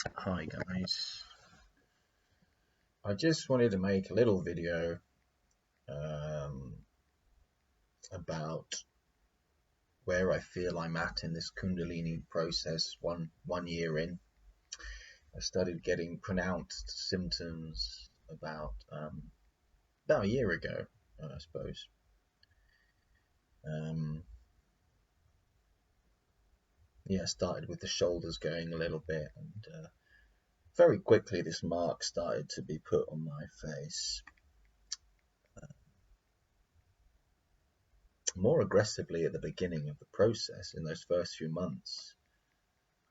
Hi guys, I just wanted to make a little video um, about where I feel I'm at in this Kundalini process. One year in, I started getting pronounced symptoms about a year ago, I suppose. Um, yeah, started with the shoulders going a little bit, and very quickly this mark started to be put on my face. More aggressively at the beginning of the process in those first few months.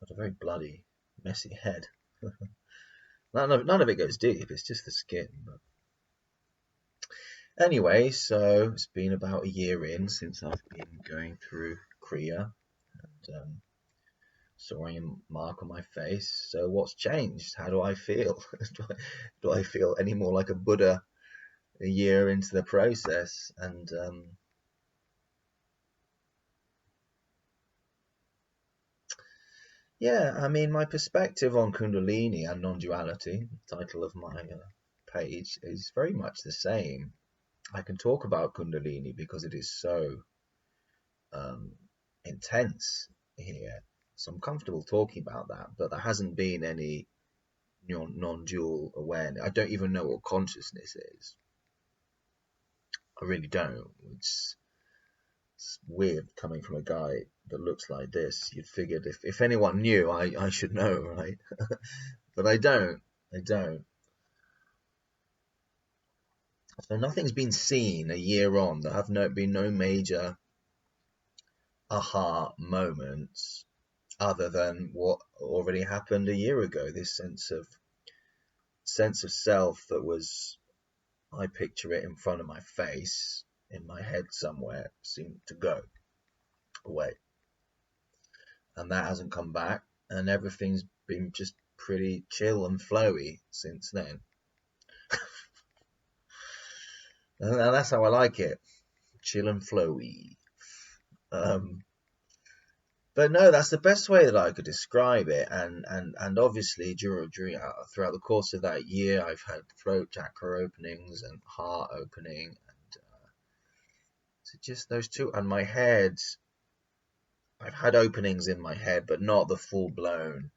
Got a very bloody, messy head. None of it goes deep, it's just the skin. But anyway, so it's been about a year in since I've been going through Kriya and saw a mark on my face. So what's changed? How do I feel? do I feel any more like a Buddha a year into the process? And yeah, I mean, my perspective on Kundalini and non-duality, the title of my page, is very much the same. I can talk about Kundalini because it is so um, intense here. So I'm comfortable talking about that, but there hasn't been any non-dual awareness. I don't even know what consciousness is. I really don't. It's weird coming from a guy that looks like this. You'd figured if anyone knew, I should know, right? But I don't. I don't. So nothing's been seen a year on. There have been no major aha moments other than what already happened a year ago. This sense of self that was, I picture it in front of my face, in my head somewhere, seemed to go away, and that hasn't come back. And everything's been just pretty chill and flowy since then, and that's how I like it, chill and flowy. Um, But no, that's the best way that I could describe it. And obviously throughout the course of that year, I've had throat chakra openings and heart opening, and so just those two. And my head, I've had openings in my head, but not the full blown.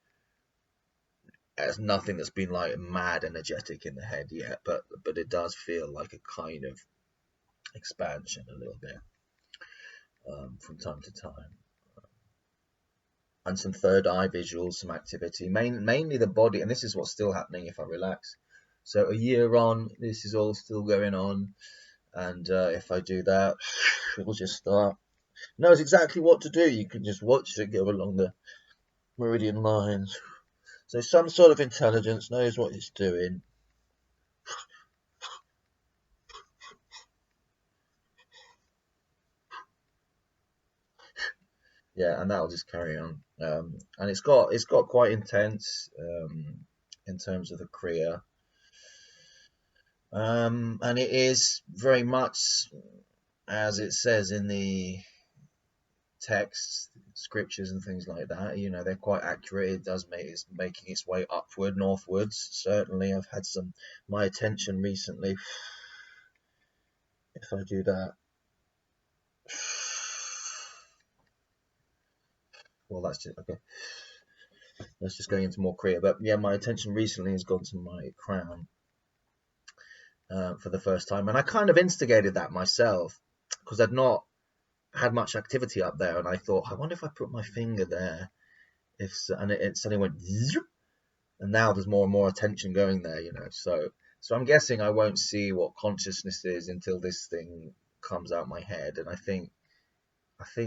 There's nothing that's been like mad energetic in the head yet, but it does feel like a kind of expansion a little bit from time to time. And some third eye visuals, some activity, mainly the body. And this is what's still happening if I relax. So a year on, this is all still going on. And if I do that, it'll just start. Knows exactly what to do. You can just watch it go along the meridian lines. So some sort of intelligence knows what it's doing. Yeah, and that'll just carry on. And it's got quite intense in terms of the Kriya. And it is very much as it says in the texts, scriptures, and things like that. You know, they're quite accurate. It does it's making its way upward, northwards. Certainly, I've had my attention recently. If I do that, well, that's just okay. That's just going into more Kriya. But yeah, my attention recently has gone to my crown for the first time, and I kind of instigated that myself because I'd not had much activity up there, and I thought, I wonder if I put my finger there, and it suddenly went, and now there's more and more attention going there, you know. So I'm guessing I won't see what consciousness is until this thing comes out my head, and I think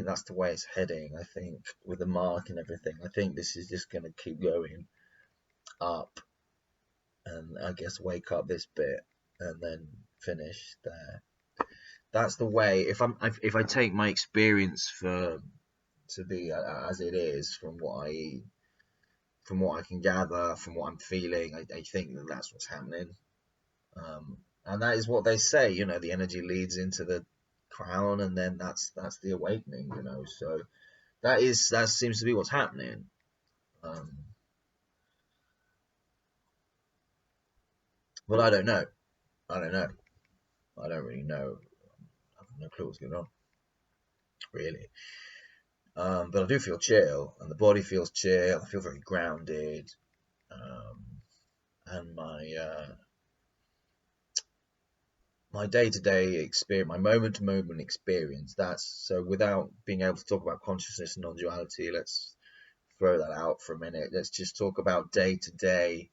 that's the way it's heading. I think with the mark and everything, I think this is just going to keep going up, and I guess wake up this bit and then finish there. That's the way. If I take my experience to be as it is from what I can gather, from what I'm feeling, I think that that's what's happening. And that is what they say, you know, the energy leads into the crown, and then that's the awakening, you know. So that seems to be what's happening. Um, Well, I don't know. I don't know. I don't really know. I have no clue what's going on, really. But I do feel chill, and the body feels chill. I feel very grounded, um, and my day-to-day experience, my moment-to-moment experience. That's so. Without being able to talk about consciousness and non-duality, let's throw that out for a minute. Let's just talk about day-to-day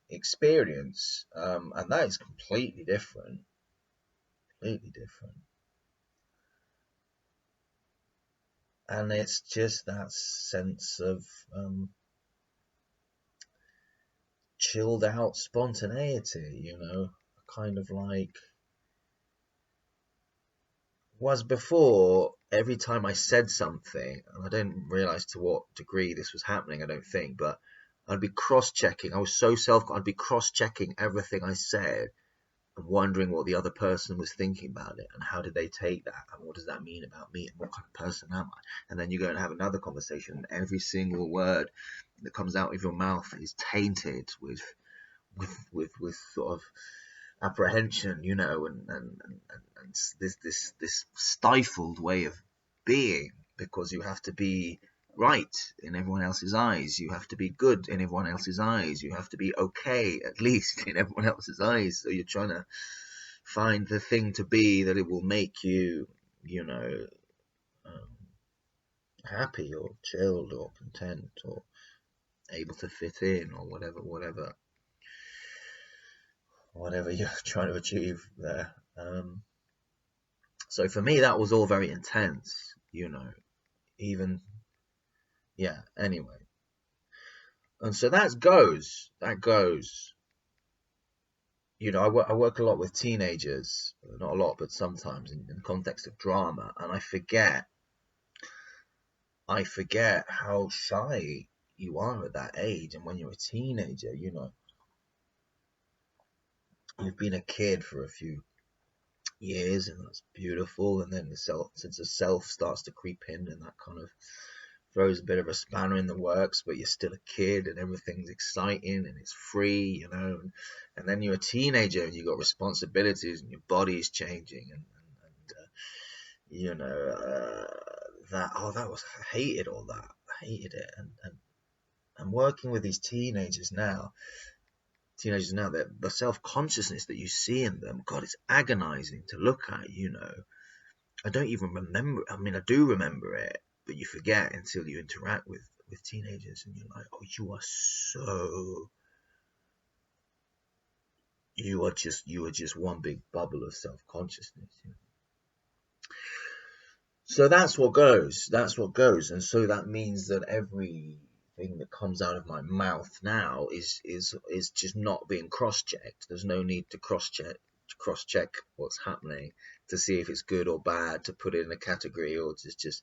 experience, and that is completely different. Completely different. And it's just that sense of chilled out spontaneity, kind of like was before. Every time I said something, and I didn't realize to what degree this was happening, I don't think, but I'd be cross-checking. I was so I'd be cross-checking everything I said and wondering what the other person was thinking about it and how did they take that and what does that mean about me and what kind of person am I. And then you go and have another conversation, and every single word that comes out of your mouth is tainted with sort of apprehension, and this stifled way of being, because you have to be right in everyone else's eyes, you have to be good in everyone else's eyes, you have to be okay at least in everyone else's eyes. So you're trying to find the thing to be that it will make you, um, happy or chilled or content or able to fit in or whatever you're trying to achieve there. So for me, that was all very intense, even, yeah, anyway. And so that goes. I work a lot with teenagers, not a lot, but sometimes in the context of drama, and I forget how shy you are at that age. And when you're a teenager, you've been a kid for a few years, and that's beautiful. And then the sense of self starts to creep in, and that kind of throws a bit of a spanner in the works. But you're still a kid, and everything's exciting and it's free, And then you're a teenager, and you've got responsibilities, and your body's changing, and I hated all that. I hated it, and working with these teenagers now, the self-consciousness that you see in them, God, it's agonizing to look at. I don't even remember. I mean, I do remember it, but you forget until you interact with teenagers, and you're like, oh, you are just one big bubble of self-consciousness. So that's what goes. And so that means that everything that comes out of my mouth now is just not being cross-checked. There's no need to cross-check what's happening to see if it's good or bad, to put it in a category, or just.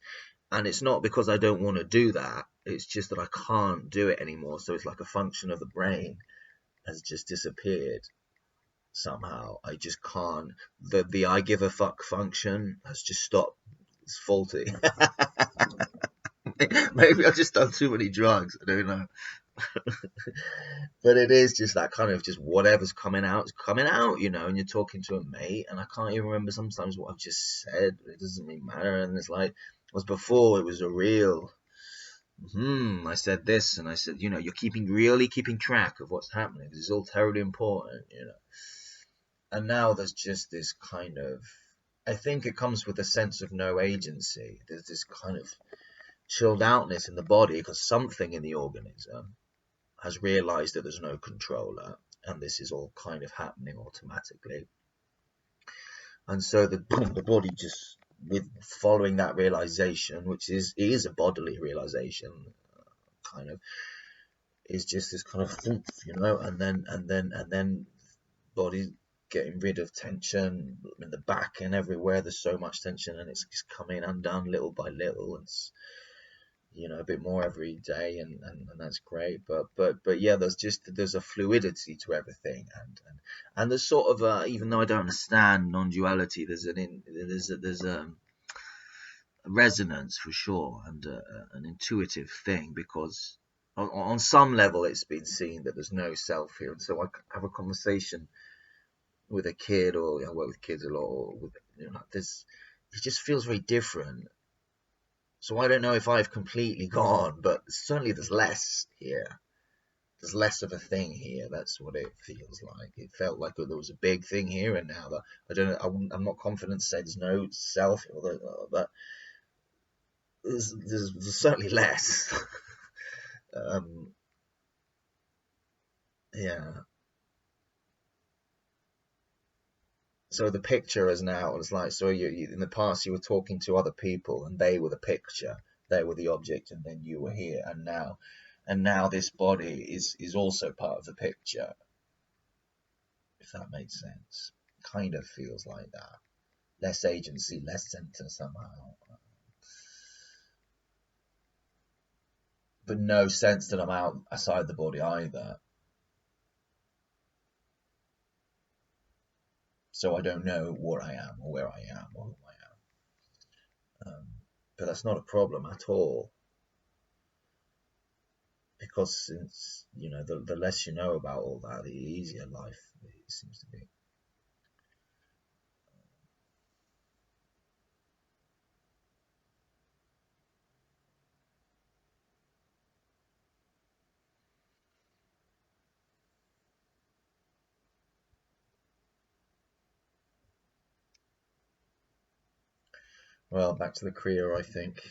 And it's not because I don't want to do that. It's just that I can't do it anymore. So it's like a function of the brain has just disappeared somehow. I just can't. The I give a fuck function has just stopped. It's faulty. Maybe I've just done too many drugs. I don't know. But it is just that kind of just whatever's coming out is coming out, and you're talking to a mate, and I can't even remember sometimes what I've just said. It doesn't really matter. And it's like, was before it was a real, I said this, and I said, you're really keeping track of what's happening. This is all terribly important, And now there's just this kind of, I think it comes with a sense of no agency. There's this kind of chilled outness in the body because something in the organism has realized that there's no controller, and this is all kind of happening automatically. And so the body just, with following that realization, which is a bodily realization, kind of, is just this kind of and then body getting rid of tension in the back and everywhere. There's so much tension, and it's just coming undone little by little. It's a bit more every day, and that's great. But yeah, there's a fluidity to everything, and there's sort of even though I don't understand non-duality, there's a resonance for sure, and an intuitive thing, because on some level it's been seen that there's no self here, and so I have a conversation with a kid, or I work with kids a lot, or with, this, it just feels very different. So I don't know if I've completely gone, but certainly there's less here. There's less of a thing here. That's what it feels like. It felt like there was a big thing here, and now that I don't know, I'm not confident to say there's no self, but there's certainly less. um, yeah. So the picture is now, it's like, so you in the past you were talking to other people and they were the picture, they were the object, and then you were here, and now this body is also part of the picture, if that makes sense. Kind of feels like that. Less agency, less center somehow, but no sense that I'm outside the body either. So I don't know what I am or where I am or who I am. But that's not a problem at all, because since the less you know about all that, the easier life it seems to be. Well, back to the Kriya, I think.